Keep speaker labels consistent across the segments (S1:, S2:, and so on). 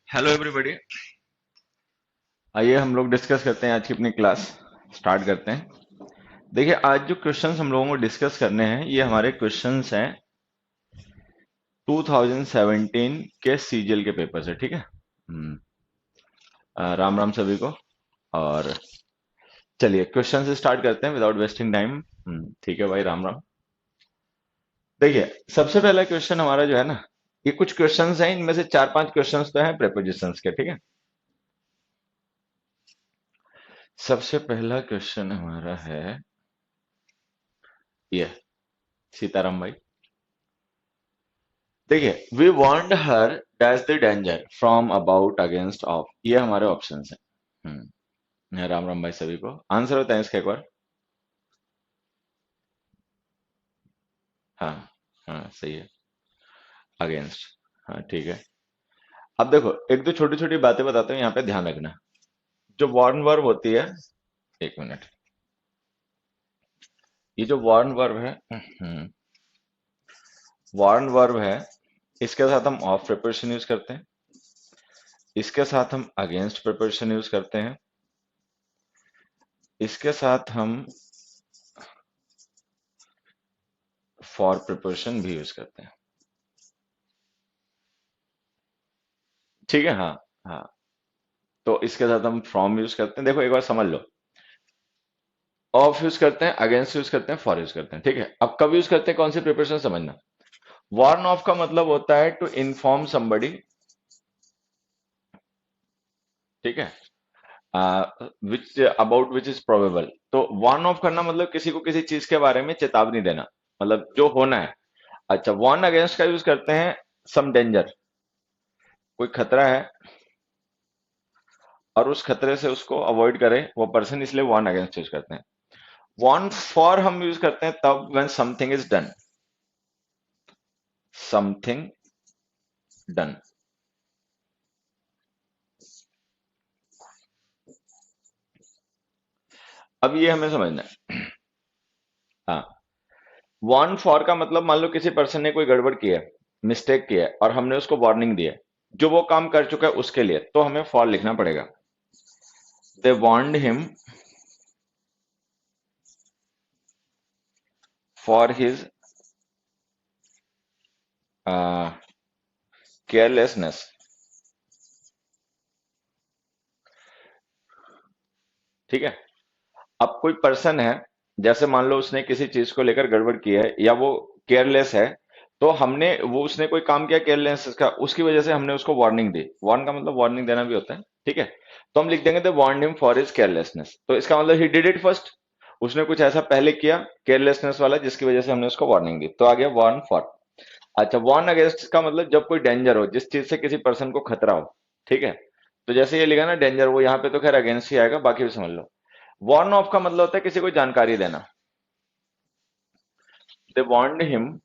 S1: Hello everybody. आइए हम लोग डिस्कस करते हैं आज की अपनी क्लास। स्टार्ट करते हैं। देखिए, आज जो क्वेश्चंस हम लोगों को डिस्कस करने हैं ये हमारे क्वेश्चंस हैं 2017 के सीजीएल के पेपर से। ठीक है। राम राम सभी को। और चलिए क्वेश्चन से स्टार्ट करते हैं विदाउट वेस्टिंग टाइम। ठीक है भाई, राम राम। देखिए, सबसे पहला क्वेश्चन हमारा जो है ना, ये कुछ क्वेश्चंस हैं, इनमें से चार पांच क्वेश्चंस तो हैं प्रेपोजिशंस के। ठीक है। सबसे पहला क्वेश्चन हमारा है ये, सीताराम भाई। देखिए, we warned her dash the danger from about against of, ये हमारे ऑप्शंस हैं। राम राम भाई सभी को। आंसर बताएं इसका एक बार। हाँ, हाँ सही है। अगेंस्ट। हाँ ठीक है। अब देखो, एक दो छोटी छोटी बातें बताता हूँ, यहाँ पे ध्यान रखना। जो वार्न वर्ब होती है, एक मिनट, ये जो वार्न वर्ब है, वार्न वर्ब है, इसके साथ हम ऑफ प्रिपरेशन यूज करते हैं, इसके साथ हम अगेंस्ट प्रिपरेशन यूज करते हैं, इसके साथ हम फॉर प्रिपरेशन भी यूज करते हैं। ठीक है। हाँ, हाँ। तो इसके साथ हम फ्रॉम यूज करते हैं। देखो एक बार समझ लो, ऑफ यूज करते हैं, अगेंस्ट यूज करते हैं, फॉर यूज करते हैं। ठीक है। अब कब यूज करते हैं, कौन सी प्रिपरेशन, समझना। वार्न ऑफ का मतलब होता है टू इन्फॉर्म समबडी। ठीक है। विच अबाउट विच इज प्रोबेबल। तो वार्न ऑफ करना मतलब किसी को किसी चीज के बारे में चेतावनी देना, मतलब जो होना है। अच्छा, वार्न अगेंस्ट का यूज करते हैं सम डेंजर, कोई खतरा है और उस खतरे से उसको अवॉइड करे वो पर्सन, इसलिए वार्न अगेंस्ट यूज करते हैं। वार्न फॉर हम यूज करते हैं तब when something is done, something done. अब ये हमें समझना है। हाँ, वार्न फॉर का मतलब, मान लो किसी पर्सन ने कोई गड़बड़ की है, मिस्टेक की है, और हमने उसको वार्निंग दी है, जो वो काम कर चुका है उसके लिए, तो हमें फॉर लिखना पड़ेगा। दे warned him for his carelessness. ठीक है। अब कोई पर्सन है, जैसे मान लो उसने किसी चीज को लेकर गड़बड़ की है या वो केयरलेस है, तो हमने वो उसने कोई काम किया केयरलेस का, उसकी वजह से हमने उसको वार्निंग दी। वार्न का मतलब वार्निंग देना भी होता है। ठीक है। तो हम लिख देंगे the warn him for his carelessness, तो इसका मतलब ही डिड इट फर्स्ट, उसने कुछ ऐसा पहले किया केयरलेसनेस वाला जिसकी वजह से हमने उसको वार्निंग दी, तो आ गया वार्न फॉर। अच्छा, वार्न अगेंस्ट का मतलब जब कोई डेंजर हो, जिस चीज से किसी पर्सन को खतरा हो। ठीक है। तो जैसे ये लिखा ना डेंजर, वो यहाँ पे तो खैर अगेंस्ट ही आएगा, बाकी भी समझ लो। वार्न ऑफ का मतलब होता है किसी को जानकारी देना। They warned him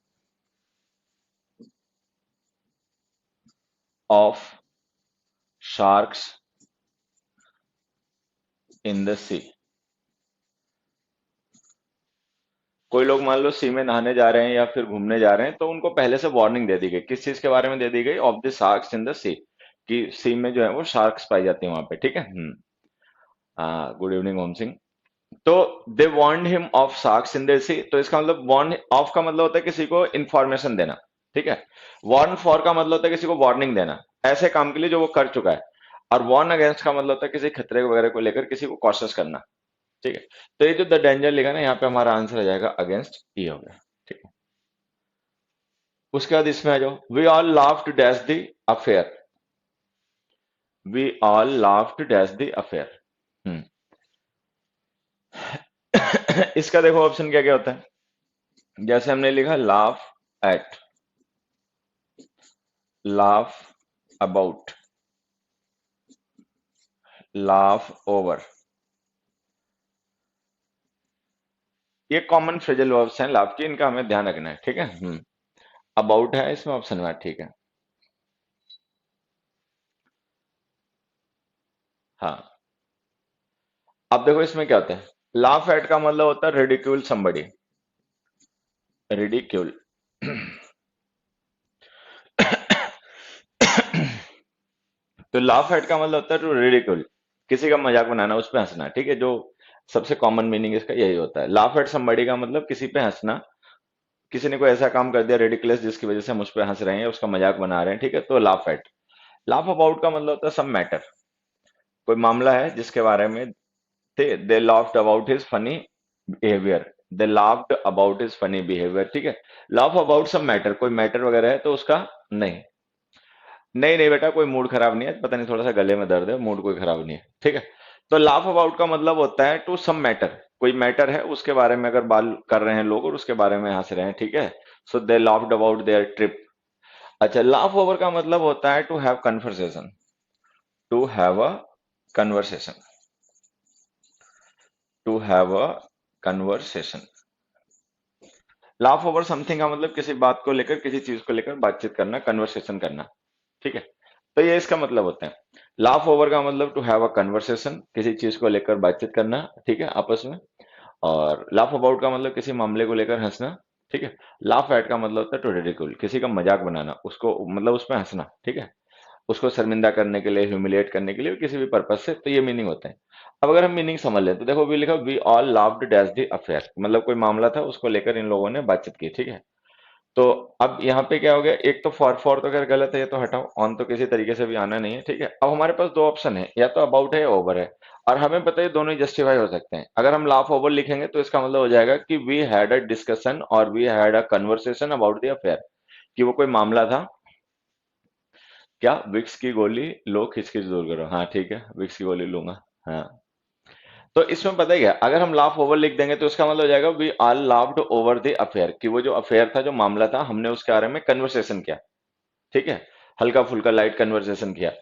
S1: of sharks in the sea. कोई लोग मान लो सी में नहाने जा रहे हैं या फिर घूमने जा रहे हैं, तो उनको पहले से वार्निंग दे दी गई, किस चीज के बारे में दे दी गई, of the sharks in the sea, कि सी में जो है वो शार्क्स पाई जाती है वहां पे। ठीक है। Good evening Om Singh. तो they warned him of sharks in the sea, तो इसका मतलब वार्न ऑफ का मतलब होता है किसी को इंफॉर्मेशन देना। ठीक है। वार्न फॉर का मतलब होता है किसी को वार्निंग देना ऐसे काम के लिए जो वो कर चुका है। और वार्न अगेंस्ट का मतलब होता है किसी खतरे वगैरह को लेकर किसी को कॉशियस करना। ठीक है। तो ये जो द डेंजर लिखा ना, यहाँ पे हमारा आंसर आ जाएगा अगेंस्ट, ये हो गया। ठीक है। उसके बाद इसमें आ जाओ, we all laughed dash the affair. We all laughed dash the affair. इसका देखो ऑप्शन क्या क्या होता है। जैसे हमने लिखा laugh at, laugh about, laugh over, ये कॉमन फ्रेजल वर्ब्स हैं लाफ की, इनका हमें ध्यान रखना है। ठीक है। अबाउट है इसमें ऑप्शन में। ठीक है। हाँ। अब देखो इसमें क्या होता है, लाफ एट का मतलब होता है रिडिक्यूल समबडी, रिडिक्यूल। तो लाफ एट का मतलब होता है टू रिडिकुल, किसी का मजाक बनाना, उस पे हंसना, ठीक है। जो सबसे कॉमन मीनिंग इसका यही होता है। लाफ एट समबडी का मतलब किसी पे हंसना, किसी ने कोई ऐसा काम कर दिया रेडिकुलस जिसकी वजह से हम उस पे हंस रहे हैं, उसका मजाक बना रहे हैं, ठीक है, तो लाफ एट। लाफ अबाउट का मतलब होता है सम मैटर, कोई मामला है जिसके बारे में थे, they laughed about his funny behaviour, they laughed about his funny behaviour, ठीक है। लाफ अबाउट सम मैटर, कोई मैटर वगैरह है तो उसका, नहीं नहीं नहीं बेटा, कोई मूड खराब नहीं है, पता नहीं थोड़ा सा गले में दर्द है, मूड कोई खराब नहीं है, ठीक है। तो लाफ अबाउट का मतलब होता है टू सम मैटर, कोई मैटर है उसके बारे में अगर बात कर रहे हैं लोग और उसके बारे में हंस रहे हैं, ठीक है। So they laughed about their trip. अच्छा, लाफ ओवर का मतलब होता है to have conversation, to have a conversation, to have a conversation. Laugh over something का मतलब किसी बात को लेकर, किसी चीज को लेकर बातचीत करना, कन्वर्सेशन करना, ठीक है। तो ये इसका मतलब होता है। लाफ ओवर का मतलब टू हैव अ कन्वर्सेशन, किसी चीज को लेकर बातचीत करना, ठीक है, आपस में। और लाफ अबाउट का मतलब किसी मामले को लेकर हंसना, ठीक है। लाफ एट का मतलब होता है टू रिडिकुल, किसी का मजाक बनाना, उसको मतलब उसमें हंसना, ठीक है, उसको शर्मिंदा करने के लिए, ह्यूमिलिएट करने के लिए, किसी भी पर्पज से, तो ये मीनिंग होते हैं। अब अगर हम मीनिंग समझ लें तो देखो, भी लिखा we all laughed dash the affair, मतलब कोई मामला था उसको लेकर इन लोगों ने बातचीत की, ठीक है। तो अब यहाँ पे क्या हो गया, एक तो फॉर तो खैर गलत है, ये तो हटाओ, ऑन तो किसी तरीके से भी आना नहीं है, ठीक है। अब हमारे पास दो ऑप्शन है, या तो अबाउट है या ओवर है, और हमें पता है दोनों ही जस्टिफाई हो सकते हैं। अगर हम लाफ ओवर लिखेंगे तो इसका मतलब हो जाएगा कि वी हैड अ डिस्कशन और we had a conversation about the affair, कि वो कोई मामला था। क्या विक्स की गोली लो, खिच खिच दूर करो, हाँ ठीक है, विक्स की गोली लूंगा। हाँ, तो इसमें पता है क्या, अगर हम लाफ ओवर लिख देंगे तो इसका मतलब हो जाएगा we all laughed over the affair, कि वो जो अफेयर था, जो मामला था, हमने उसके बारे में कन्वर्सेशन किया, ठीक है, हल्का फुल्का लाइट कन्वर्सेशन किया।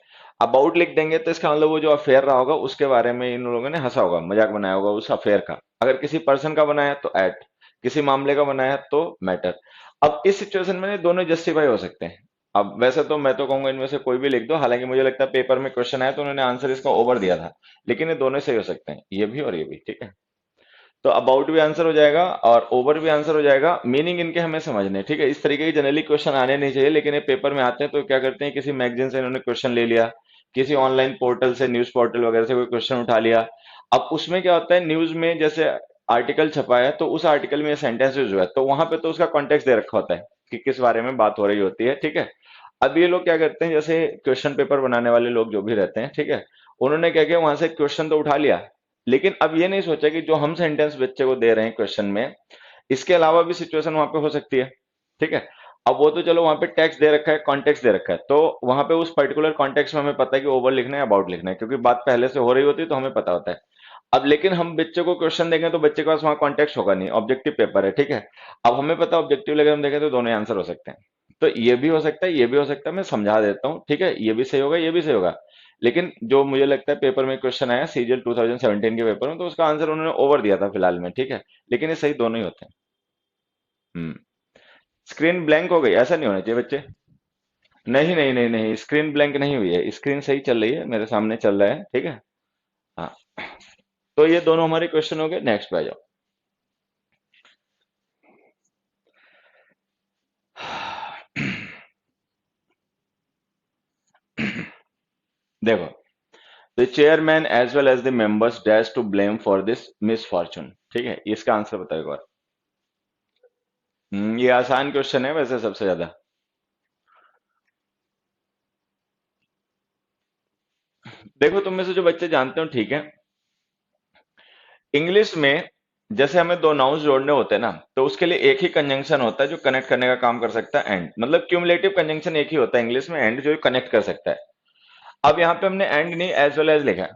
S1: अबाउट लिख देंगे तो इसका मतलब वो जो अफेयर रहा होगा उसके बारे में इन लोगों ने हंसा होगा, मजाक बनाया होगा उस अफेयर का। अगर किसी पर्सन का बनाया तो एट, किसी मामले का बनाया तो मैटर। अब इस सिचुएशन में ये दोनों जस्टिफाई हो सकते हैं। अब वैसे तो मैं तो कहूंगा इनमें से कोई भी लिख दो, हालांकि मुझे लगता है पेपर में क्वेश्चन आया तो उन्होंने आंसर इसका ओवर दिया था, लेकिन ये दोनों सही हो सकते हैं, ये भी और ये भी, ठीक है। तो अबाउट भी आंसर हो जाएगा और ओवर भी आंसर हो जाएगा, मीनिंग इनके हमें समझने हैं, ठीक है। इस तरीके के जनरली क्वेश्चन आने नहीं चाहिए, लेकिन ये पेपर में आते हैं तो क्या करते हैं, किसी मैगजीन से इन्होंने क्वेश्चन ले लिया, किसी ऑनलाइन पोर्टल से, न्यूज पोर्टल वगैरह से कोई क्वेश्चन उठा लिया। अब उसमें क्या होता है, न्यूज में जैसे आर्टिकल छपा है तो उस आर्टिकल में सेंटेंस यूज हुआ है, तो वहां पे तो उसका कॉन्टेक्स्ट दे रखा होता है कि किस बारे में बात हो रही होती है, ठीक है। अब ये लोग क्या करते हैं, जैसे क्वेश्चन पेपर बनाने वाले लोग जो भी रहते हैं, ठीक है, उन्होंने क्या किया, वहां से क्वेश्चन तो उठा लिया, लेकिन अब ये नहीं सोचा कि जो हम सेंटेंस बच्चे को दे रहे हैं क्वेश्चन में, इसके अलावा भी सिचुएशन वहां पे हो सकती है, ठीक है। अब वो तो चलो वहां पे टेक्स्ट दे रखा है, कॉन्टेक्स्ट दे रखा है, तो वहां पे उस पर्टिकुलर कॉन्टेक्स्ट में हमें पता है कि ओवर लिखना है, अबाउट लिखना है, क्योंकि बात पहले से हो रही होती है तो हमें पता होता है। अब लेकिन हम बच्चे को क्वेश्चन देंगे तो बच्चे के पास वहां कॉन्टेक्स्ट होगा नहीं, ऑब्जेक्टिव पेपर है, ठीक है। अब हमें पता है ऑब्जेक्टिव लेकर हम देखें तो दोनों आंसर हो सकते हैं। तो ये भी हो सकता है, ये भी हो सकता है, मैं समझा देता हूँ, ठीक है, ये भी सही होगा, ये भी सही होगा। लेकिन जो मुझे लगता है पेपर में क्वेश्चन आया सीजीएल 2017 के पेपर में, तो उसका आंसर उन्होंने ओवर दिया था फिलहाल में, ठीक है। लेकिन ये सही दोनों ही होते हैं। हम्म। स्क्रीन ब्लैंक हो गई, ऐसा नहीं होना चाहिए बच्चे। नहीं नहीं नहीं नहीं, स्क्रीन ब्लैंक नहीं हुई है, स्क्रीन सही चल रही है, मेरे सामने चल रहा है, ठीक है। हाँ, तो ये दोनों हमारे क्वेश्चन हो गए, नेक्स्ट पे आ जाओ। देखो, the chairman as well as the members dash to blame for this misfortune, ठीक है, इसका आंसर बताओ एक बार। ये आसान क्वेश्चन है वैसे सबसे ज्यादा। देखो, तुम में से जो बच्चे जानते हो, ठीक है, इंग्लिश में जैसे हमें दो नाउन्स जोड़ने होते हैं ना, तो उसके लिए एक ही कंजंक्शन होता है जो कनेक्ट करने का काम कर सकता है, एंड, मतलब क्यूमुलेटिव कंजंक्शन एक ही होता है इंग्लिश में, एंड जो कनेक्ट कर सकता है। अब यहाँ पे हमने एंड नहीं एज वेल एज लिखा है।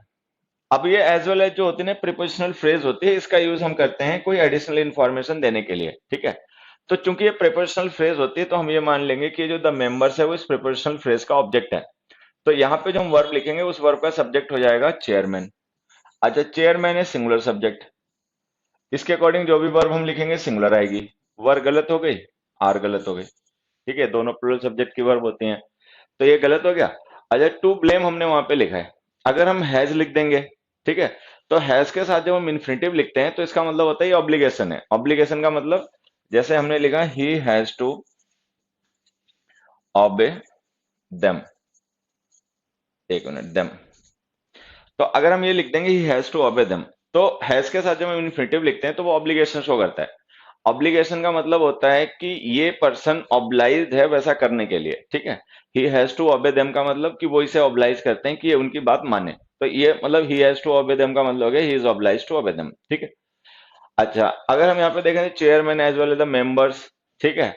S1: अब ये एज वेल एज जो होती है ना, प्रीपोजिशनल फ्रेज होती है, इसका यूज हम करते हैं कोई एडिशनल इंफॉर्मेशन देने के लिए, ठीक है। तो चूंकि ये प्रीपोजिशनल फ्रेज होती है तो हम ये मान लेंगे कि जो द मेंबर्स है वो इस प्रीपोजिशनल फ्रेज का ऑब्जेक्ट है। तो यहाँ पे जो हम वर्ब लिखेंगे उस वर्ब का सब्जेक्ट हो जाएगा चेयरमैन। अच्छा, चेयरमैन है सिंगुलर सब्जेक्ट, इसके अकॉर्डिंग जो भी वर्ब हम लिखेंगे सिंगुलर आएगी। वर्ब गलत हो गई, आर गलत हो गई, ठीक है, दोनों प्लूरल सब्जेक्ट की वर्ब होती हैं, तो ये गलत हो गया। अच्छा, टू ब्लेम हमने वहां पे लिखा है, अगर हम हैज लिख देंगे, ठीक है, तो हैज के साथ जब हम इन्फिनिटिव लिखते हैं तो इसका मतलब होता है ये ऑब्लिगेशन है। ऑब्लिगेशन का मतलब, जैसे हमने लिखा he has to obey them, एक मिनट, देम। तो अगर हम ये लिख देंगे he has to obey them, तो हैज के साथ जब हम इन्फिनिटिव लिखते हैं तो वो ऑब्लिगेशन शो करता है। ऑब्लिगेशन का मतलब होता है कि ये पर्सन ऑब्लाइज्ड है वैसा करने के लिए, ठीक है। He has to obey them का मतलब कि वो इसे ऑब्लाइज करते हैं कि ये उनकी बात माने। तो ये मतलब he has to obey them का मतलब हो गया he is obliged to obey them, ठीक है। अच्छा, अगर हम यहाँ पे देखें chairman as well as the members, ठीक है,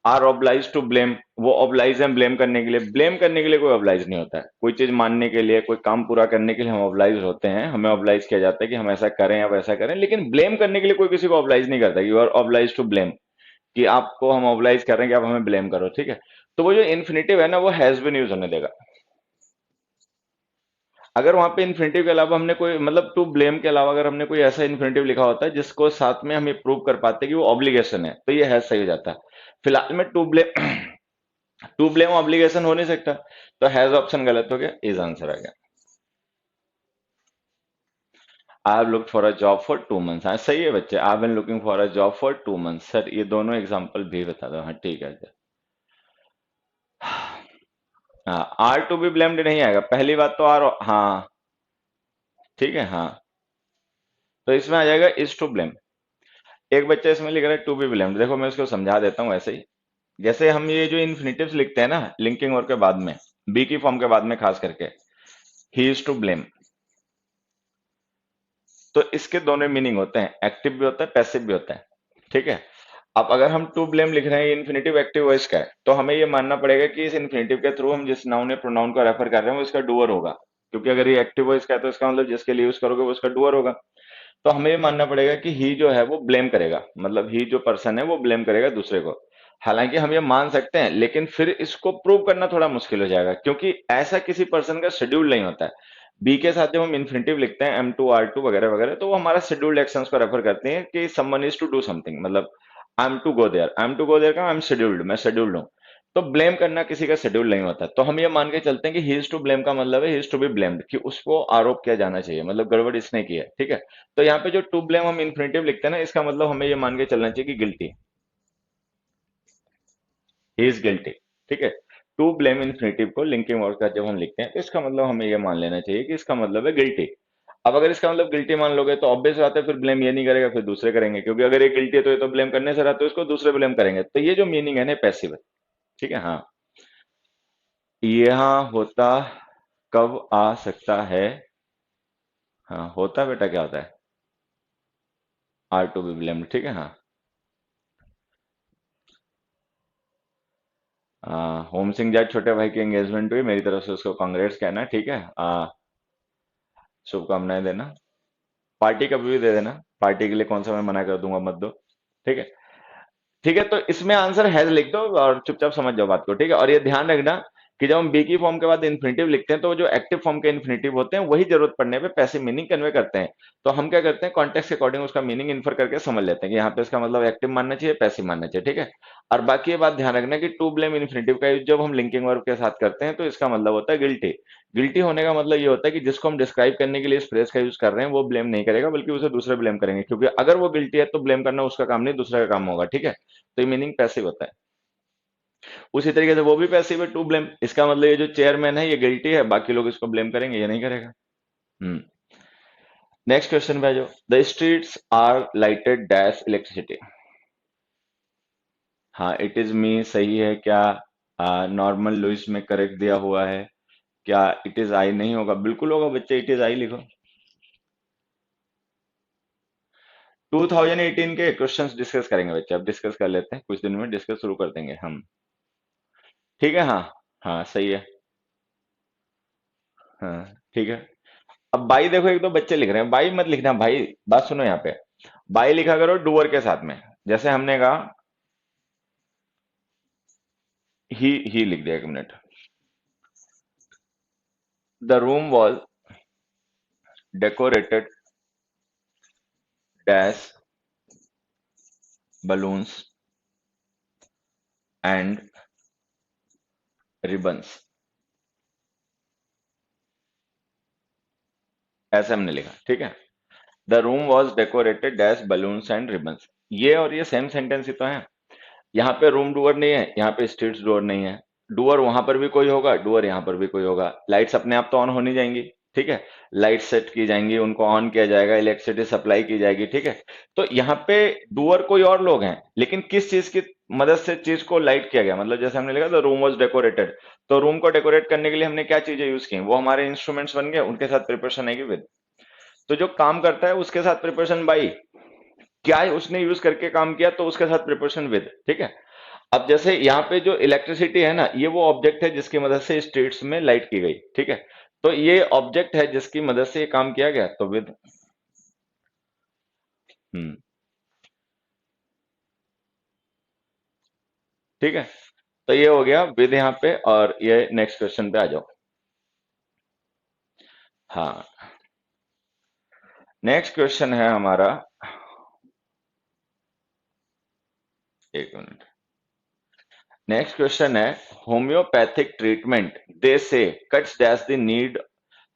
S1: आर ऑब्लाइज टू ब्लेम, वो ऑब्लाइज हैं ब्लेम करने के लिए। ब्लेम करने के लिए कोई ऑब्लाइज नहीं होता है, कोई चीज मानने के लिए, कोई काम पूरा करने के लिए हम ऑब्लाइज होते हैं, हमें ऑब्लाइज किया जाता है कि हम ऐसा करें या वैसा करें। लेकिन ब्लेम करने के लिए कोई किसी को ऑब्लाइज नहीं करता, you are obliged to blame, कि आपको हम ऑब्लाइज कर रहे हैं कि आप हमें ब्लेम करो, ठीक है। तो वो जो इन्फिनिटिव है ना, वो हैज बीन यूज होने देगा। अगर वहां पे इन्फिनिटिव के अलावा हमने कोई मतलब टू ब्लेम के अलावा अगर हमने कोई ऐसा इन्फिनिटिव लिखा होता है जिसको साथ में हम ये प्रूव कर पाते हैं कि वो ऑब्लिगेशन है, तो ये हैज सही हो जाता है। फिलहाल में to blame to blame obligation हो नहीं सकता, तो हैज ऑप्शन गलत हो गया, इज आंसर आ गया। I have looked for a job for 2 months, हाँ सही है बच्चे, I have been looking for a job for 2 months. Sir ये दोनों एग्जांपल भी बता दो, हाँ ठीक है। हाँ, आर टू बी ब्लेम्ड नहीं आएगा, पहली बात तो आर, हाँ ठीक है, हाँ। तो इसमें आ जाएगा इज टू ब्लेम। एक बच्चा इसमें लिख रहा है टू बी ब्लेम्ड, देखो मैं इसको समझा देता हूँ ऐसे ही। जैसे हम ये जो इन्फिनिटिव्स लिखते हैं ना लिंकिंग और के बाद में, बी की फॉर्म के बाद में खास करके, ही इज टू ब्लेम, तो इसके दोनों मीनिंग होते हैं, एक्टिव भी होता है पैसिव भी होता है, ठीक है। अब अगर हम टू ब्लेम लिख रहे हैं, इन्फिनिटिव एक्टिव वॉइस का है, तो हमें ये मानना पड़ेगा कि इस इन्फिनिटिव के थ्रू हम जिस नाउन या प्रोनाउन को रेफर कर रहे हैं वो इसका डुअर होगा। क्योंकि अगर ये एक्टिव वॉइस का है तो इसका मतलब जिसके लिए यूज करोगे वो इसका डुअर होगा। तो हमें ये मानना पड़ेगा कि ही जो है वो ब्लेम करेगा, मतलब ही जो पर्सन है वो ब्लेम करेगा दूसरे को। हालांकि हम ये मान सकते हैं, लेकिन फिर इसको प्रूव करना थोड़ा मुश्किल हो जाएगा, क्योंकि ऐसा किसी पर्सन का शेड्यूल नहीं होता है। बी के साथ जब हम इन्फिनिटिव लिखते हैं M2 R2 वगैरह वगैरह, तो वो हमारा शेड्यूल्ड एक्शंस को रेफर करते हैं कि someone is to do something, मतलब I am to go there का आई एम शेड्यूल्ड, मैं शेड्यूल्ड हूँ। तो ब्लेम करना किसी का शेड्यूल नहीं होता, तो हम ये मान के चलते हैं कि ही इज टू ब्लेम का मतलब है he is to be blamed, कि उसको आरोप किया जाना चाहिए, मतलब गड़बड़ इसने की है, ठीक है। तो यहाँ पे जो टू ब्लेम हम इन्फिनिटिव लिखते हैं ना, इसका मतलब हमें ये मान के चलना चाहिए कि गिल्टी, ही इज गिल्टी, ठीक है। टू ब्लेम इन्फिनिटिव को लिंकिंग वर्ड का जब हम लिखते हैं तो इसका मतलब हमें ये मान लेना चाहिए कि इसका मतलब है गिल्टी। अब अगर इसका मतलब गिल्टी मान लोगे तो ऑब्वियस बात है फिर ब्लेम ये नहीं करेगा, फिर दूसरे करेंगे, क्योंकि अगर ये गिल्टी है तो ये तो ब्लेम करने से रहा, तो इसको दूसरे ब्लेम करेंगे, तो ये जो मीनिंग है ना पैसिव है, ठीक है, हाँ। यहाँ होता कब आ सकता है, हाँ होता बेटा क्या होता है, आर टू बी ब्लेम्ड, ठीक है, हाँ। होम सिंह जाट छोटे भाई की एंगेजमेंट हुई, मेरी तरफ से उसको कांग्रेट्स कहना, ठीक है। शुभकामनाएं देना, पार्टी कभी भी दे देना, पार्टी के लिए कौन सा मैं मना कर दूंगा, मत दो, ठीक है। ठीक है, तो इसमें आंसर हैज लिख दो और चुपचाप समझ जाओ बात को, ठीक है। और ये ध्यान रखना कि जब हम बी की फॉर्म के बाद इन्फिनिटिव लिखते हैं तो वो जो एक्टिव फॉर्म के इन्फिनिटिव होते हैं वही जरूरत पड़ने पे पैसिव मीनिंग कन्वे करते हैं। तो हम क्या करते हैं, कॉन्टेक्स्ट के अकॉर्डिंग उसका मीनिंग इन्फर करके समझ लेते हैं कि यहाँ पे इसका मतलब एक्टिव मानना चाहिए पैसिव मानना चाहिए, ठीक है। और बाकी ये बात ध्यान रखना कि टू ब्लेम इन्फिनिटिव का यूज जब हम लिंकिंग वर्ब के साथ करते हैं तो इसका मतलब होता है गिल्टी। गिल्टी होने का मतलब ये होता है कि जिसको हम डिस्क्राइब करने के लिए इस फ्रेज का यूज कर रहे हैं वो ब्लेम नहीं करेगा, बल्कि उसे दूसरे ब्लेम करेंगे, क्योंकि अगर वो गिल्टी है तो ब्लेम करना उसका काम नहीं दूसरे का काम होगा, ठीक है। तो ये मीनिंग पैसिव होता है। उसी तरीके से वो भी पैसिव है टू ब्लेम, इसका मतलब ये जो चेयरमैन है ये गिल्टी है, बाकी लोग इसको ब्लेम करेंगे, ये नहीं करेगा। हम्म। नेक्स्ट क्वेश्चन पे आ जाओ, the streets are lighted dash electricity. हाँ इट इज मी सही है क्या, नॉर्मल लुइस में करेक्ट दिया हुआ है क्या, इट इज आई नहीं होगा, बिल्कुल होगा बच्चे, इट इज आई लिखो। 2018 के क्वेश्चंस डिस्कस करेंगे बच्चे, अब डिस्कस कर लेते हैं, कुछ दिन में डिस्कस शुरू कर देंगे हम, ठीक है, हाँ। हाँ सही है, हाँ ठीक है। अब बाई देखो एक दो बच्चे लिख रहे हैं, बाई मत लिखना भाई, बात सुनो यहाँ पे, बाई लिखा करो डूअर के साथ में। जैसे हमने कहा ही लिख दिया, एक minute. The room was decorated dash balloons and ribbons, ऐसे हमने लिखा, ठीक है। The room was decorated dash balloons and ribbons, ये और ये सेम सेंटेंस ही तो है। यहाँ पे रूम डूअर नहीं है, यहाँ पे स्ट्रीट्स डूअर नहीं है, डूअर वहां पर भी कोई होगा, डूअर यहाँ पर भी कोई होगा। लाइट्स अपने आप तो ऑन होनी जाएंगी, ठीक है। लाइट सेट की जाएंगी, उनको ऑन किया जाएगा, इलेक्ट्रिसिटी सप्लाई की जाएगी, ठीक है। तो यहाँ पे डूअर कोई और लोग हैं, लेकिन किस चीज की मदद से चीज को लाइट किया गया, मतलब जैसे हमने लिखा था रूम वॉज डेकोरेटेड, तो रूम को डेकोरेट करने के लिए हमने क्या चीजें यूज की, वो हमारे इंस्ट्रूमेंट्स बन गए, उनके साथ प्रिपरेशन आएगी विद। तो जो काम करता है उसके साथ प्रिपरेशन बाई, क्या उसने यूज करके काम किया तो उसके साथ प्रिपरेशन विद, ठीक है। अब जैसे यहाँ पे जो इलेक्ट्रिसिटी है ना, ये वो ऑब्जेक्ट है जिसकी मदद से स्ट्रीट्स में लाइट की गई, ठीक है। तो ये ऑब्जेक्ट है जिसकी मदद से ये काम किया गया, तो विद। हम्म। ठीक है। तो ये हो गया विद यहाँ पे, और ये नेक्स्ट क्वेश्चन पे आ जाओ। हाँ, नेक्स्ट क्वेश्चन है हमारा, एक मिनट। नेक्स्ट क्वेश्चन है, होम्योपैथिक ट्रीटमेंट दे से cuts dash the need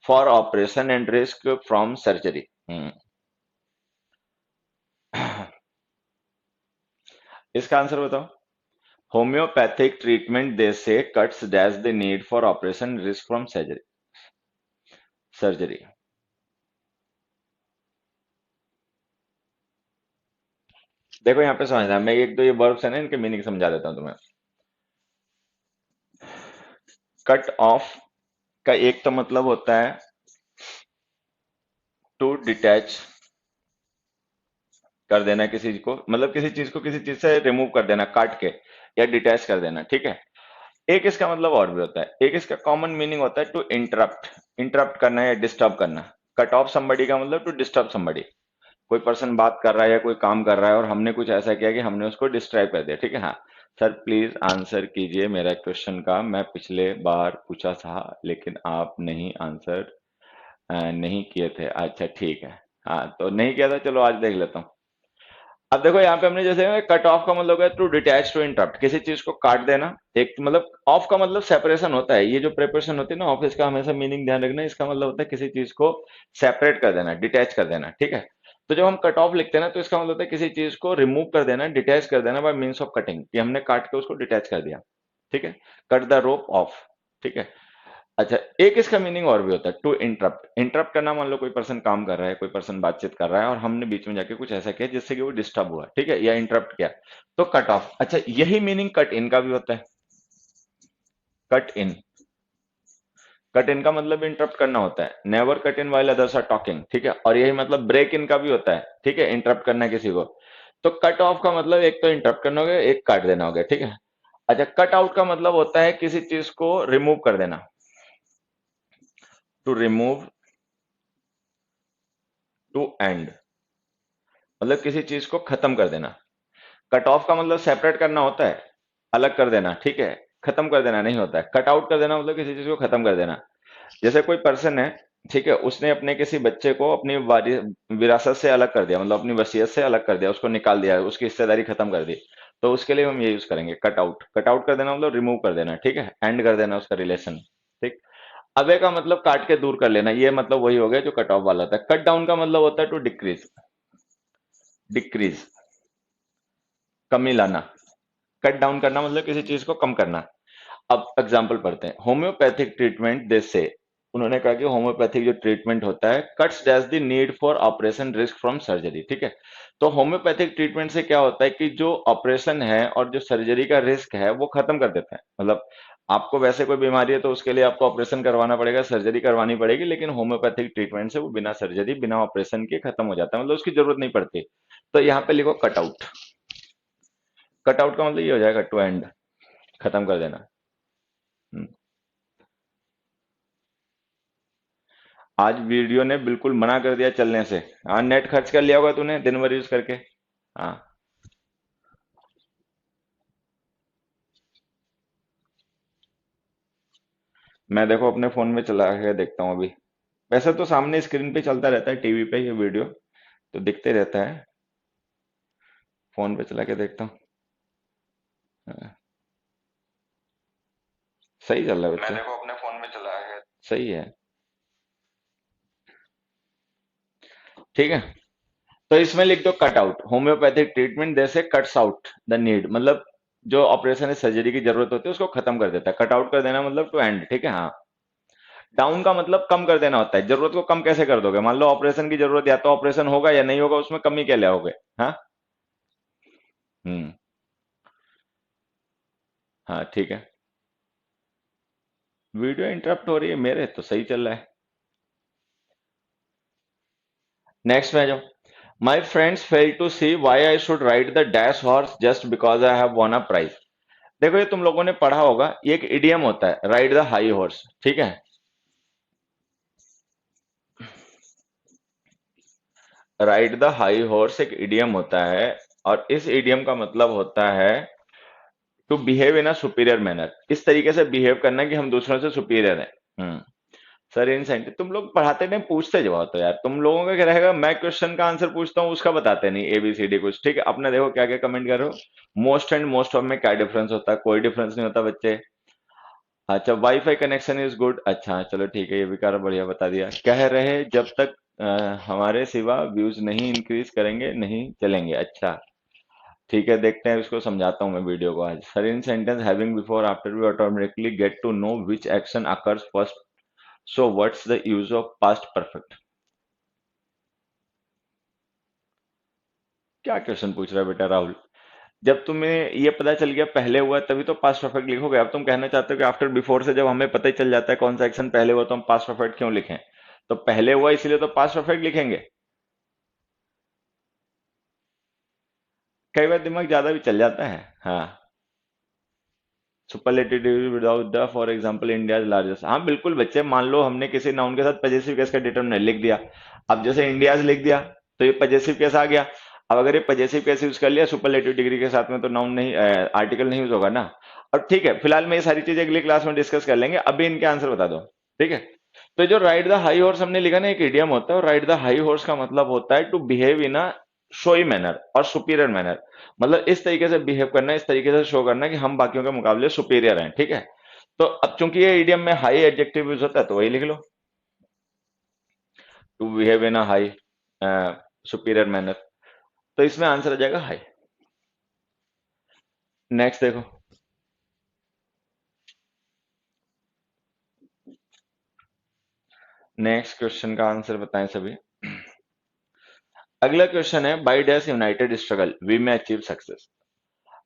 S1: for operation and risk from surgery. इसका आंसर बताओ। होम्योपैथिक ट्रीटमेंट दे से cuts dash the need for operation risk from surgery. Surgery. देखो यहाँ पे समझना, मैं एक दो ये वर्ब्स है ना, इनके मीनिंग समझा देता हूँ तुम्हें। कट ऑफ का एक तो मतलब होता है टू डिटैच कर देना किसी चीज को, मतलब किसी चीज को किसी चीज से रिमूव कर देना, काट के या डिटैच कर देना, ठीक है। एक इसका मतलब और भी होता है, एक इसका कॉमन मीनिंग होता है टू इंटरप्ट, इंटरप्ट करना या डिस्टर्ब करना। कट ऑफ समबडी का मतलब टू डिस्टर्ब समबडी, कोई पर्सन बात कर रहा है या कोई काम कर रहा है और हमने कुछ ऐसा किया कि हमने उसको डिस्ट्रैक्ट कर दिया, ठीक है। हाँ सर, प्लीज आंसर कीजिए मेरा क्वेश्चन का, मैं पिछले बार पूछा था लेकिन आप नहीं आंसर नहीं किए थे। अच्छा ठीक है। हाँ तो नहीं किया था, चलो आज देख लेता हूँ। अब देखो यहाँ पे हमने जैसे कट ऑफ का मतलब है टू डिटैच टू इंटरप्ट, किसी चीज को काट देना। एक मतलब ऑफ का मतलब सेपरेशन होता है, ये जो प्रिपरेशन होती है ना ऑफिस का, हमेशा मीनिंग ध्यान रखना, इसका मतलब होता है किसी चीज को सेपरेट कर देना, डिटैच कर देना, ठीक है। तो जब हम कट ऑफ लिखते हैं ना, तो इसका मतलब होता है किसी चीज को रिमूव कर देना, डिटैच कर देना बाय मीन्स ऑफ कटिंग, कि हमने काट के उसको डिटैच कर दिया, ठीक है। कट द रोप ऑफ, ठीक है। अच्छा, एक इसका मीनिंग और भी होता है टू इंटरप्ट, इंटरप्ट करना, मान लो कोई पर्सन काम कर रहा है, कोई पर्सन बातचीत कर रहा है और हमने बीच में जाके कुछ ऐसा किया जिससे कि वो डिस्टर्ब हुआ, ठीक है, या इंटरप्ट किया, तो कट ऑफ। अच्छा, यही मीनिंग कट इन का भी होता है। कट इन, कट इन का मतलब इंटरप्ट करना होता है, never cut in while others are talking, ठीक है। और यही मतलब ब्रेक इन का भी होता है, ठीक है, इंटरप्ट करना है किसी को। तो कट ऑफ का मतलब एक तो इंटरप्ट करना हो गया, एक काट देना हो गया, ठीक है। अच्छा, कट आउट का मतलब होता है किसी चीज को रिमूव कर देना, टू रिमूव, टू एंड, मतलब किसी चीज को खत्म कर देना। कट ऑफ का मतलब सेपरेट करना होता है, अलग कर देना, ठीक है। खत्म कर देना नहीं होता है। कट आउट कर देना मतलब किसी चीज को खत्म कर देना। जैसे कोई पर्सन है, ठीक है, उसने अपने किसी बच्चे को अपनी विरासत से अलग कर दिया, मतलब अपनी वसीयत से अलग कर दिया, उसको निकाल दिया, उसकी हिस्सेदारी खत्म कर दी। तो उसके लिए हम ये यूज करेंगे कट आउट। कट आउट कर देना मतलब रिमूव कर देना, ठीक है, एंड कर देना उसका रिलेशन, ठीक। अबे का मतलब काट के दूर कर लेना, ये मतलब वही हो गया जो कट ऑफ वाला था। कट डाउन का मतलब होता है टू डिक्रीज, डिक्रीज, कमी लाना। कट डाउन करना मतलब किसी चीज को कम करना। अब एग्जाम्पल पढ़ते हैं, होम्योपैथिक ट्रीटमेंट दे से, उन्होंने कहा कि होम्योपैथिक जो ट्रीटमेंट होता है cuts dash the need for operation risk from surgery, ठीक है। तो होम्योपैथिक ट्रीटमेंट से क्या होता है कि जो ऑपरेशन है और जो सर्जरी का रिस्क है वो खत्म कर देता है। मतलब आपको वैसे कोई बीमारी है तो उसके लिए आपको ऑपरेशन करवाना पड़ेगा, सर्जरी करवानी पड़ेगी, लेकिन होम्योपैथिक ट्रीटमेंट से वो बिना सर्जरी बिना ऑपरेशन के खत्म हो जाता है, मतलब उसकी जरूरत नहीं पड़ती। तो यहाँ पे लिखो कट आउट। कट आउट का मतलब ये हो जाएगा टू एंड, खत्म कर देना। हम्म। आज वीडियो ने बिल्कुल मना कर दिया चलने से। हाँ, नेट खर्च कर लिया होगा तूने दिन भर यूज करके। हाँ, मैं देखो अपने फोन में चला के देखता हूँ अभी। वैसे तो सामने स्क्रीन पे चलता रहता है, टीवी पे ये वीडियो तो दिखते रहता है। फोन पे चला के देखता हूँ। हाँ, सही चल रहा है
S2: मैं
S1: बच्चा।
S2: देखो अपने फोन में चला है।
S1: सही है। ठीक है। तो इसमें लिख दो कट आउट, होम्योपैथिक ट्रीटमेंट जैसे कट्स आउट द नीड, मतलब जो ऑपरेशन सर्जरी की जरूरत होती है उसको खत्म कर देता है। कट आउट कर देना मतलब टू एंड, ठीक है। हाँ, डाउन का मतलब कम कर देना होता है। जरूरत को कम कैसे कर दोगे? मान लो ऑपरेशन की जरूरत, या तो ऑपरेशन होगा या नहीं होगा, उसमें कमी क्या लाओगे? हाँ। हम्म। हाँ ठीक है। वीडियो इंटरप्ट हो रही है, मेरे तो सही चल रहा है। नेक्स्ट में आ जाओ। My friends fail to see why I should ride the dash horse just because I have won a prize. देखो ये तुम लोगों ने पढ़ा होगा, ये एक इडियम होता है, राइड द हाई हॉर्स, ठीक है। राइड द हाई हॉर्स एक इडियम होता है, और इस इडियम का मतलब होता है to behave in a superior manner. इस तरीके से बिहेव करना कि हम दूसरों से सुपीरियर हैं। सर इन सेंटेंस तुम लोग पढ़ाते नहीं, पूछते जवाब तो यार। तुम लोगों का क्या रहेगा, मैं क्वेश्चन का आंसर पूछता हूँ उसका बताते नहीं, एबीसीडी कुछ, ठीक है। अपने देखो क्या क्या कमेंट कर रहे हो। मोस्ट एंड मोस्ट ऑफ में क्या डिफरेंस होता है? कोई डिफरेंस नहीं होता बच्चे। अच्छा, वाईफाई कनेक्शन इज गुड, अच्छा चलो ठीक है, ये भी कार बढ़िया बता दिया। कह रहे जब तक हमारे सिवा व्यूज नहीं इंक्रीज करेंगे नहीं चलेंगे, अच्छा ठीक है, देखते हैं, इसको समझाता हूँ मैं वीडियो को आज। Sir in sentence having before after we automatically get to know which action occurs first, so what's the use of past perfect. क्या क्वेश्चन पूछ रहा है बेटा राहुल? जब तुम्हें ये पता चल गया पहले हुआ तभी तो पास्ट परफेक्ट लिखोगे। अब तुम कहना चाहते हो कि आफ्टर बिफोर से जब हमें पता ही चल जाता है कौन सा एक्शन पहले हुआ तो हम पास्ट परफेक्ट क्यों लिखें? तो पहले हुआ इसलिए तो पास्ट परफेक्ट लिखेंगे। कई बार दिमाग ज्यादा भी चल जाता है। हाँ, superlative without the, for example India largest. हाँ बिल्कुल बच्चे, मान लो हमने किसी नाउन के साथ पजेसिव केस का डिटरमिनेंट लिख दिया। अब जैसे इंडियाज लिख दिया तो ये पजेसिव केस आ गया। अब अगर ये पजेसिव केस यूज कर लिया सुपरलेटिव डिग्री के साथ में तो नाउन नहीं, आर्टिकल नहीं यूज होगा ना। अब ठीक है, फिलहाल मैं ये सारी चीजें अगली क्लास में डिस्कस कर लेंगे, अभी इनके आंसर बता दो, ठीक है। तो जो राइड द हाई हॉर्स हमने लिखा ना, एक इडियम होता है, और राइड द हाई हॉर्स का मतलब होता है to behave in a showy manner और सुपीरियर मैनर। मतलब इस तरीके से बिहेव करना, इस तरीके से शो करना कि हम बाकियों के मुकाबले सुपीरियर हैं, ठीक है। तो अब चूंकि ये इडियम में हाई एडजेक्टिव यूज होता है तो वही लिख लो, to behave in a high superior manner. तो इसमें आंसर आ जाएगा हाई। नेक्स्ट देखो। नेक्स्ट क्वेश्चन का आंसर बताएं सभी। अगला क्वेश्चन है, by dash united struggle we may achieve success.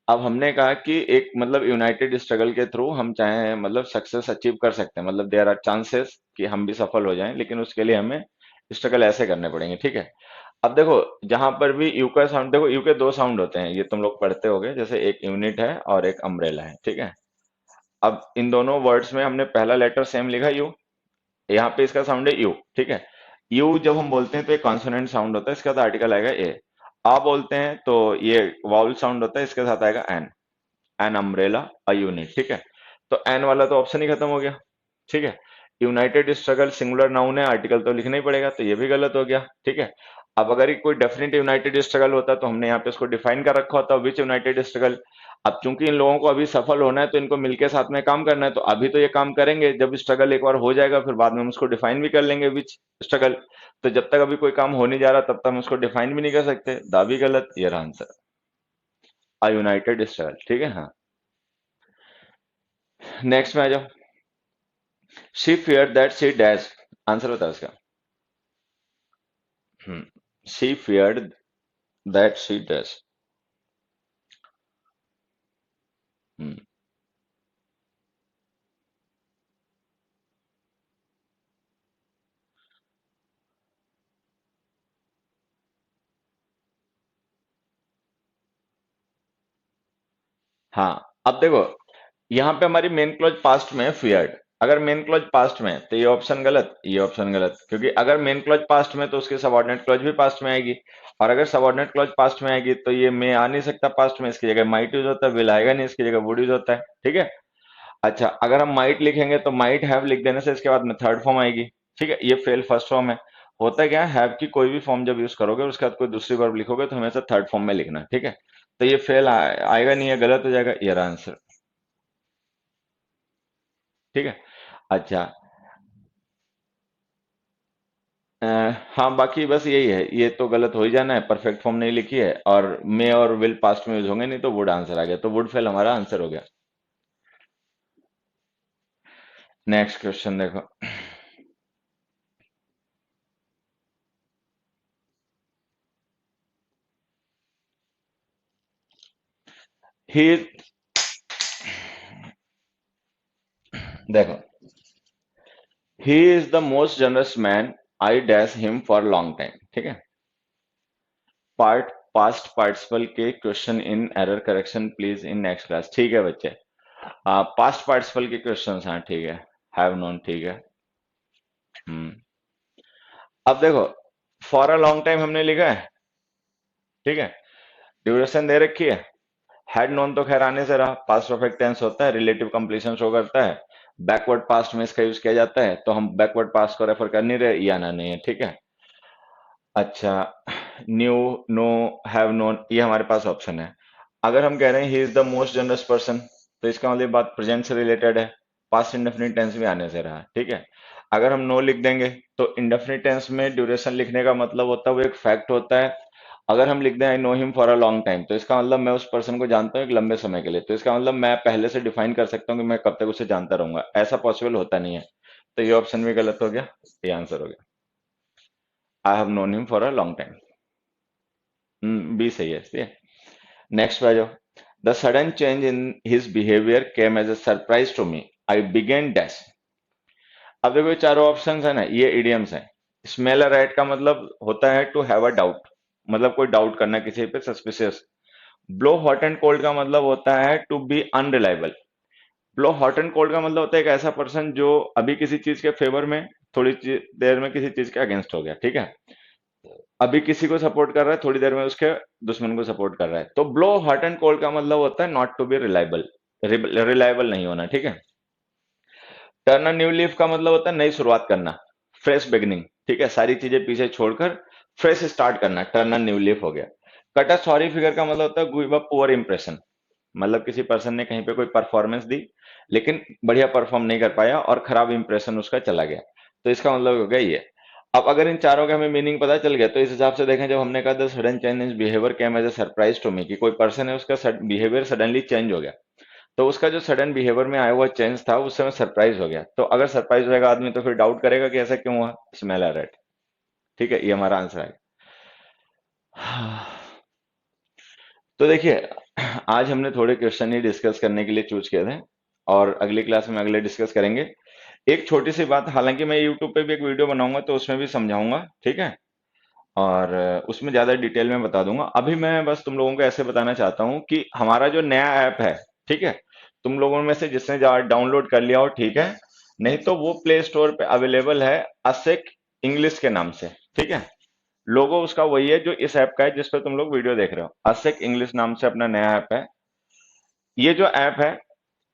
S1: अब हमने कहा कि एक मतलब यूनाइटेड स्ट्रगल के थ्रू हम चाहे मतलब सक्सेस अचीव कर सकते हैं, मतलब देयर आर चांसेस कि हम भी सफल हो जाएं, लेकिन उसके लिए हमें स्ट्रगल ऐसे करने पड़ेंगे, ठीक है। अब देखो, जहां पर भी यू का साउंड, देखो यू के दो साउंड होते हैं, ये तुम लोग पढ़ते होगे, जैसे एक यूनिट है और एक अम्ब्रेला है, ठीक है। अब इन दोनों वर्ड्स में हमने पहला लेटर सेम लिखा यू, यहाँ पे इसका साउंड है यू, ठीक है। यू जब हम बोलते हैं तो एक कॉन्सोनेंट साउंड होता है, इसके साथ आर्टिकल आएगा ए। आ बोलते हैं तो ये वाउल साउंड होता है, इसके साथ आएगा एन अम्ब्रेला अ यूनिट, ठीक है। तो एन वाला तो ऑप्शन ही खत्म हो गया, ठीक है। यूनाइटेड स्ट्रगल सिंगुलर नाउन है, आर्टिकल तो लिखना ही पड़ेगा, तो ये भी गलत हो गया, ठीक है। अब अगर ये कोई डेफिनेट यूनाइटेड स्ट्रगल होता तो हमने यहाँ पे इसको डिफाइन कर रखा होता, विच यूनाइटेड स्ट्रगल। अब चूंकि इन लोगों को अभी सफल होना है तो इनको मिलके साथ में काम करना है, तो अभी तो ये काम करेंगे, जब स्ट्रगल एक बार हो जाएगा फिर बाद में हम उसको डिफाइन भी कर लेंगे विच स्ट्रगल। तो जब तक अभी कोई काम हो नहीं जा रहा तब तक हम उसको डिफाइन भी नहीं कर सकते, दा भी गलत, ये रहा आंसर, अ यूनाइटेड स्ट्रगल, ठीक है। हाँ, नेक्स्ट में आ जाओ। She fear that she dash, answer बताओ इसका। She feared that she dash. हाँ, अब देखो, यहाँ पे हमारी मेन क्लॉज पास्ट में है फियर्ड। अगर मेन क्लॉज पास्ट में है तो ये ऑप्शन गलत, ये ऑप्शन गलत, क्योंकि अगर मेन क्लॉज पास्ट में तो उसकी सबऑर्डिनेट क्लॉज भी पास्ट में आएगी, और अगर सबऑर्डिनेट क्लॉज पास्ट में आएगी तो ये मे आ नहीं सकता पास्ट में, इसकी जगह माइट यूज होता है, विल आएगा नहीं, इसकी जगह वुड यूज होता है, ठीक है। अच्छा, अगर हम माइट लिखेंगे तो माइट हैव लिख देने से इसके बाद में थर्ड फॉर्म आएगी, ठीक है। ये फेल फर्स्ट फॉर्म है। होता क्या है, हैव की कोई भी फॉर्म जब यूज करोगे और उसके बाद कोई दूसरी वर्ब लिखोगे तो हमेशा थर्ड फॉर्म में लिखना, ठीक है। तो ये फेल आएगा नहीं, है गलत हो जाएगा, ये रहा आंसर, ठीक है। अच्छा, अ, हाँ बाकी बस यही है, ये तो गलत हो ही जाना है, परफेक्ट फॉर्म नहीं लिखी है, और मे और विल पास्ट में यूज होंगे, नहीं तो वुड आंसर आ गया, तो वुड फेल हमारा आंसर हो गया। नेक्स्ट क्वेश्चन देखो। ही, देखो, he is the most generous man, I dash him for long time, ठीक है। पार्ट पास्ट पार्टिसिपल के question in error correction please in next class, ठीक है बच्चे। पास्ट पार्टिसिपल के क्वेश्चन, हाँ ठीक है। हैव नोन, ठीक है। हम्म। अब देखो, फॉर अ लॉन्ग टाइम हमने लिखा है, ठीक है। ड्यूरेशन दे रखी है। हैड नोन तो खैर आने से रहा, पास्ट परफेक्ट टेंस होता है, रिलेटिव कंप्लीशन शो करता है। बैकवर्ड पास्ट में इसका यूज किया जाता है, तो हम बैकवर्ड पास्ट को रेफर कर नहीं रहे, ये आना नहीं है, ठीक है। अच्छा, न्यू, नो, हैव नोन, ये हमारे पास ऑप्शन है। अगर हम कह रहे हैं he is the most generous person, तो इसका मतलब बात प्रेजेंट से रिलेटेड है, पास्ट इंडेफिनिट टेंस भी आने से रहा, ठीक है। अगर हम नो लिख देंगे, तो इंडेफिनिट टेंस में ड्यूरेशन लिखने का मतलब होता है वो एक फैक्ट होता है। अगर हम लिख दें I know him for a long time, तो इसका मतलब मैं उस पर्सन को जानता हूँ एक लंबे समय के लिए, तो इसका मतलब मैं पहले से डिफाइन कर सकता हूँ कि मैं कब तक उसे जानता रहूंगा, ऐसा पॉसिबल होता नहीं है। तो ये ऑप्शन भी गलत हो गया, ये आंसर हो गया। I have known him for a long time. B सही है, सही है। नेक्स्ट पे आ जाओ। The sudden change in his behaviour came as a surprise to me, I began dash. अब देखो ये चारों ऑप्शंस है ना, ये इडियम्स हैं। स्मेल अ रैट का मतलब होता है टू हैव अ डाउट, मतलब कोई डाउट करना किसी पे, suspicious. Blow hot and cold का मतलब होता है to be unreliable. Blow hot and cold का मतलब होता है एक ऐसा पर्सन जो अभी किसी चीज के फेवर में, थोड़ी देर में किसी चीज के अगेंस्ट हो गया, ठीक है। अभी किसी को सपोर्ट कर रहा है, थोड़ी देर में उसके दुश्मन को सपोर्ट कर रहा है, तो ब्लो हॉट एंड कोल्ड का मतलब होता है not to be reliable, reliable नहीं होना, ठीक है। टर्न अ न्यू लीफ का मतलब होता है नई शुरुआत करना, फ्रेश बिगनिंग, ठीक है, सारी चीजें पीछे छोड़कर फ्रेश स्टार्ट करना, टर्न अ न्यू लीफ हो गया। कट अ सॉरी फिगर का मतलब होता है गिव अ पुअर इंप्रेशन, मतलब किसी पर्सन ने कहीं पे कोई परफॉर्मेंस दी, लेकिन बढ़िया परफॉर्म नहीं कर पाया और खराब इंप्रेशन उसका चला गया, तो इसका मतलब हो गया ये। अब अगर इन चारों का हमें मीनिंग पता चल गया, तो इस हिसाब से देखें, जब हमने कहा the sudden change in behaviour came as a surprise to me, कि कोई पर्सन है उसका बिहेवियर सडनली चेंज हो गया, तो उसका जो सडन बिहेवियर में आया हुआ चेंज था उससे मैं सरप्राइज हो गया, तो अगर सरप्राइज होगा आदमी तो फिर डाउट करेगा कि ऐसा क्यों हुआ, स्मेल आ रेट, ठीक है, ये हमारा आंसर है। तो देखिए, आज हमने थोड़े क्वेश्चन ही डिस्कस करने के लिए चूज किए थे, और अगली क्लास में अगले डिस्कस करेंगे। एक छोटी सी बात, हालांकि मैं यूट्यूब पे भी एक वीडियो बनाऊंगा तो उसमें भी समझाऊंगा, ठीक है, और उसमें ज्यादा डिटेल में बता दूंगा। अभी मैं बस तुम लोगों को ऐसे बताना चाहता हूँ कि हमारा जो नया ऐप है, ठीक है, तुम लोगों में से जिसने डाउनलोड कर लिया हो, ठीक है, नहीं तो वो प्ले स्टोर पे अवेलेबल है, असेक इंग्लिश के नाम से, ठीक है। लोगो उसका वही है जो इस ऐप का है जिस पे तुम लोग वीडियो देख रहे हो, असेक इंग्लिश नाम से अपना नया ऐप है। ये जो ऐप है,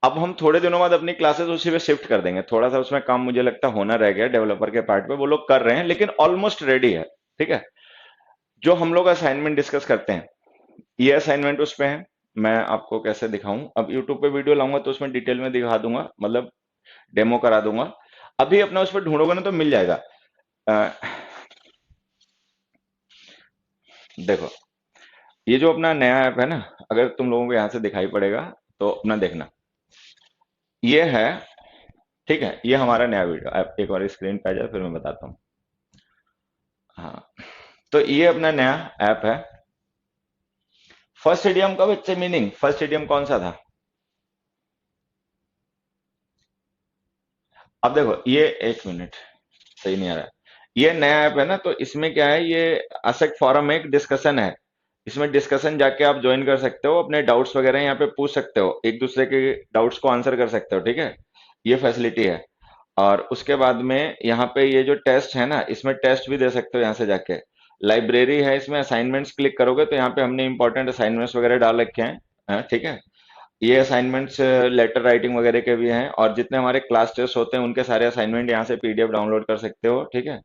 S1: अब हम थोड़े दिनों बाद अपनी क्लासेस उसी पे शिफ्ट कर देंगे, थोड़ा सा उसमें काम मुझे लगता है होना रह गया डेवलपर के पार्ट पे, वो लोग कर रहे हैं लेकिन ऑलमोस्ट रेडी है, ठीक है। जो हम लोग असाइनमेंट डिस्कस करते हैं, ये असाइनमेंट उस पे है। मैं आपको कैसे दिखाऊं, अब यूट्यूब पे वीडियो लाऊंगा तो उसमें डिटेल में दिखा दूंगा, मतलब डेमो करा दूंगा। अभी अपना उस पर ढूंढोगे ना तो मिल जाएगा। अ, देखो, ये जो अपना नया ऐप है ना, अगर तुम लोगों को यहाँ से दिखाई पड़ेगा तो अपना देखना, ये है, ठीक है, ये हमारा नया वीडियो ऐप, एक बार स्क्रीन पे आ जाए फिर मैं बताता हूँ। हाँ, तो ये अपना नया ऐप है। फर्स्ट इडियम का बच्चे मीनिंग, फर्स्ट इडियम कौन सा था? अब देखो ये, एक मिनट, सही नहीं आ रहा है। ये नया ऐप है ना, तो इसमें क्या है, ये असेक फॉरम एक डिस्कशन है। इसमें डिस्कशन जाके आप ज्वाइन कर सकते हो, अपने डाउट्स वगैरह यहाँ पे पूछ सकते हो, एक दूसरे के डाउट्स को आंसर कर सकते हो, ठीक है, ये फैसिलिटी है। और उसके बाद में यहाँ पे ये जो टेस्ट है ना, इसमें टेस्ट भी दे सकते हो यहाँ से जाके। लाइब्रेरी है, इसमें असाइनमेंट्स क्लिक करोगे तो यहाँ पे हमने इंपॉर्टेंट असाइनमेंट्स वगैरह डाल रखे हैं, ठीक है। ये असाइनमेंट्स लेटर राइटिंग वगैरह के भी हैं, और जितने हमारे क्लास टेस्ट होते हैं उनके सारे असाइनमेंट यहाँ से पीडीएफ डाउनलोड कर सकते हो, ठीक है।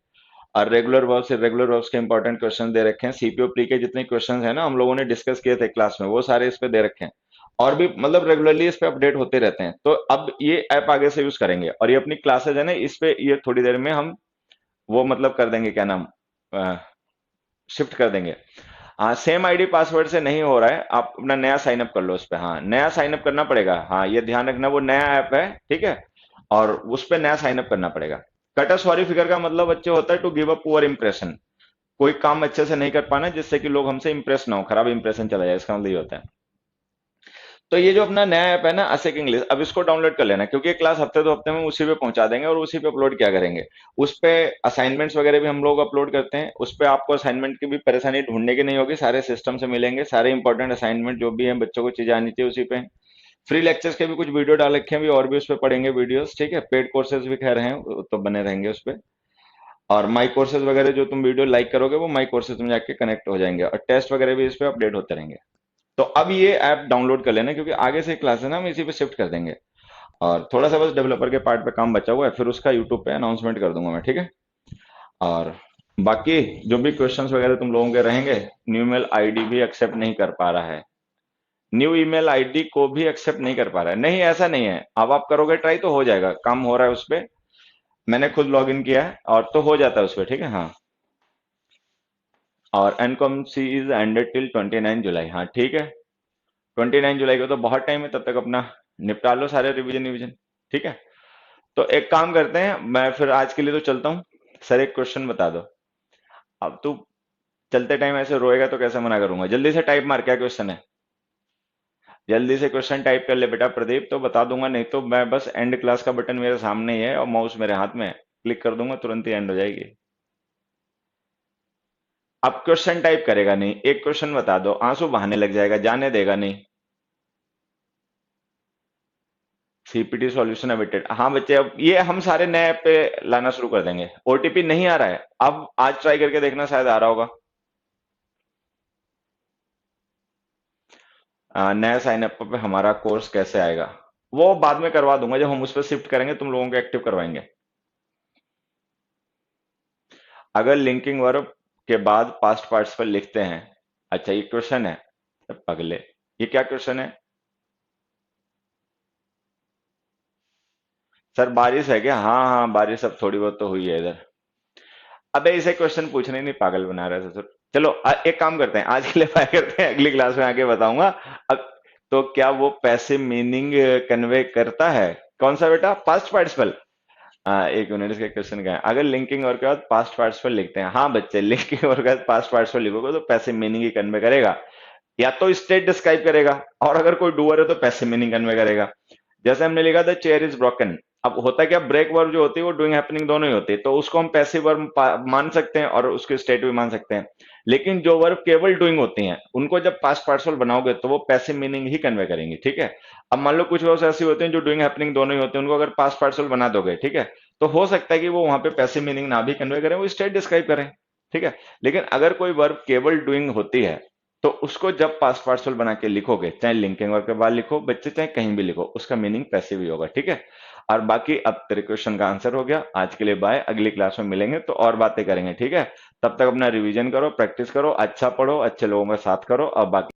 S1: और रेगुलर वर्ब्स, इरेगुलर वर्ब्स के इंपॉर्टेंट क्वेश्चन दे रखे हैं, सीपीओ प्री के जितने क्वेश्चन है ना हम लोगों ने डिस्कस किए थे क्लास में, वो सारे इस पे दे रखे हैं। और भी मतलब रेगुलरली इस पे अपडेट होते रहते हैं, तो अब ये ऐप आगे से यूज करेंगे, और ये अपनी क्लासेज है ना, इस पे ये थोड़ी देर में हम वो मतलब कर देंगे, क्या नाम, शिफ्ट कर देंगे। हाँ, सेम आईडी पासवर्ड से नहीं हो रहा है, आप अपना नया साइन अप कर लो उस पे। हाँ, नया साइन अप करना पड़ेगा। हाँ, ये ध्यान रखना, वो नया ऐप है, ठीक है, और उस पे नया साइन अप करना पड़ेगा। कट अ सॉरी फिगर का मतलब बच्चे होता है to give a poor impression, कोई काम अच्छे से नहीं कर पाना जिससे कि लोग हमसे इंप्रेस ना हो, खराब इंप्रेशन चला जाए, इसका मतलब ये होता है। तो ये जो अपना नया ऐप है ना, असेक इंग्लिश, अब इसको डाउनलोड कर लेना, क्योंकि ये क्लास हफ्ते दो हफ्ते में उसी पे पहुंचा देंगे और उसी पे अपलोड किया करेंगे। उस पे असाइनमेंट्स वगैरह भी हम लोग अपलोड करते हैं, उस पे आपको असाइनमेंट की भी परेशानी ढूंढने की नहीं होगी, सारे सिस्टम से मिलेंगे, सारे इंपॉर्टेंट असाइनमेंट जो भी हैं बच्चों को चीजें आनी चाहिए उसी पे। फ्री लेक्चर्स के भी कुछ वीडियो डाल रखे हैं, भी और भी उस पे पढ़ेंगे वीडियोस, ठीक है, पेड कोर्सेज भी खैर हैं, वो तो बने रहेंगे उस पे। और माई कोर्सेज वगैरह जो तुम वीडियो लाइक करोगे वो माई कोर्सेज में जाके कनेक्ट हो जाएंगे, और टेस्ट वगैरह भी इस पे अपडेट होते रहेंगे। तो अब ये ऐप डाउनलोड कर लेना, क्योंकि आगे से क्लासेस ना हम इसी पे शिफ्ट कर देंगे। और थोड़ा सा बस डेवलपर के पार्ट पे काम बचा हुआ है, फिर उसका यूट्यूब पे अनाउंसमेंट कर दूंगा मैं, ठीक है। और बाकी जो भी क्वेश्चंस वगैरह तुम लोगों के रहेंगे, न्यू ईमेल आईडी भी एक्सेप्ट नहीं कर पा रहा है, न्यू ईमेल आईडी को भी एक्सेप्ट नहीं कर पा रहा है। नहीं, ऐसा नहीं है, अब आप करोगे ट्राई तो हो जाएगा, काम हो रहा है उस पे, मैंने खुद लॉग इन किया है और तो हो जाता है उस पे, ठीक है। हाँ, और एनकॉम सी इज एंडेड टिल 29 जुलाई, हाँ ठीक है, 29 जुलाई को तो बहुत टाइम है, तब तक अपना निपटा लो सारे रिवीजन रिवीजन, ठीक है। तो एक काम करते हैं, मैं फिर आज के लिए तो चलता हूँ। सर एक क्वेश्चन बता दो, अब तू चलते टाइम ऐसे रोएगा तो कैसे मना करूंगा, जल्दी से टाइप मार, क्या क्वेश्चन है, जल्दी से क्वेश्चन टाइप कर ले बेटा प्रदीप, तो बता दूंगा, नहीं तो मैं बस एंड क्लास का बटन मेरे सामने ही है और माउस मेरे हाथ में है, क्लिक कर दूंगा तुरंत ही एंड हो जाएगी। अब क्वेश्चन टाइप करेगा नहीं, एक क्वेश्चन बता दो, आंसू बहाने लग जाएगा, जाने देगा नहीं। सीपीटी सॉल्यूशन अवेटेड, हाँ बच्चे, अब ये हम सारे नए ऐप पे लाना शुरू कर देंगे। ओटीपी नहीं आ रहा है, अब आज ट्राई करके देखना, शायद आ रहा होगा। नया साइन अप पे हमारा कोर्स कैसे आएगा, वो बाद में करवा दूंगा, जब हम उस पर शिफ्ट करेंगे तुम लोगों को एक्टिव करवाएंगे। अगर लिंकिंग वर्ब के बाद पास्ट पार्टिसिपल लिखते हैं, अच्छा ये क्वेश्चन है, अगले, ये क्या क्वेश्चन है सर, बारिश है क्या, हाँ हाँ बारिश अब थोड़ी बहुत तो हुई है इधर। अबे इसे क्वेश्चन पूछने ही नहीं, पागल बना रहा है ससुर। चलो एक काम करते हैं, आज के लिए बाय करते हैं, अगली क्लास में आके बताऊंगा। अब तो क्या वो पैसिव मीनिंग कन्वे करता है, कौन सा बेटा, पास्ट पार्टिसिपल। हाँ, एक मिनट, इसका क्वेश्चन क्या है, अगर लिंकिंग और के बाद पास्ट पार्टिसिपल लिखते हैं, हाँ बच्चे, लिंकिंग और के बाद पास्ट पार्टिसिपल लिखोगे तो पैसिव मीनिंग ही कन्वे करेगा, या तो स्टेट डिस्क्राइब करेगा, और अगर कोई डूअर है तो पैसिव मीनिंग कन्वे करेगा। जैसे हमने लिखा था चेयर इज ब्रोकन, अब होता क्या, ब्रेक वर्ब जो होती है वो डूइंग हैपनिंग दोनों ही होती है, तो उसको हम पैसिव वर्ब मान सकते हैं और उसके स्टेट भी मान सकते हैं। लेकिन जो वर्ब केवल डूइंग होती हैं उनको जब पास्ट पार्टिसिपल बनाओगे तो वो पैसिव मीनिंग ही कन्वे करेंगी, ठीक है। अब मान लो कुछ वर्ब्स ऐसी होती हैं जो डूइंग हैपनिंग दोनों ही होते हैं, उनको अगर पास्ट पार्टिसिपल बना दोगे, ठीक है, तो हो सकता है कि वो वहां पे पैसिव मीनिंग ना भी कन्वे करें, वो स्टेट डिस्क्राइब करें, ठीक है। लेकिन अगर कोई वर्ब केवल डूइंग होती है तो उसको जब पास्ट पार्टिसिपल बना के लिखोगे, चाहे लिंकिंग वर्ब के बाद लिखो बच्चे, चाहे कहीं भी लिखो, उसका मीनिंग पैसिव ही होगा, ठीक है। और बाकी अब तेरे क्वेश्चन का आंसर हो गया, आज के लिए बाय, अगली क्लास में मिलेंगे तो और बातें करेंगे, ठीक है। तब तक अपना रिवीजन करो, प्रैक्टिस करो, अच्छा पढ़ो, अच्छे लोगों के साथ करो, और बाकी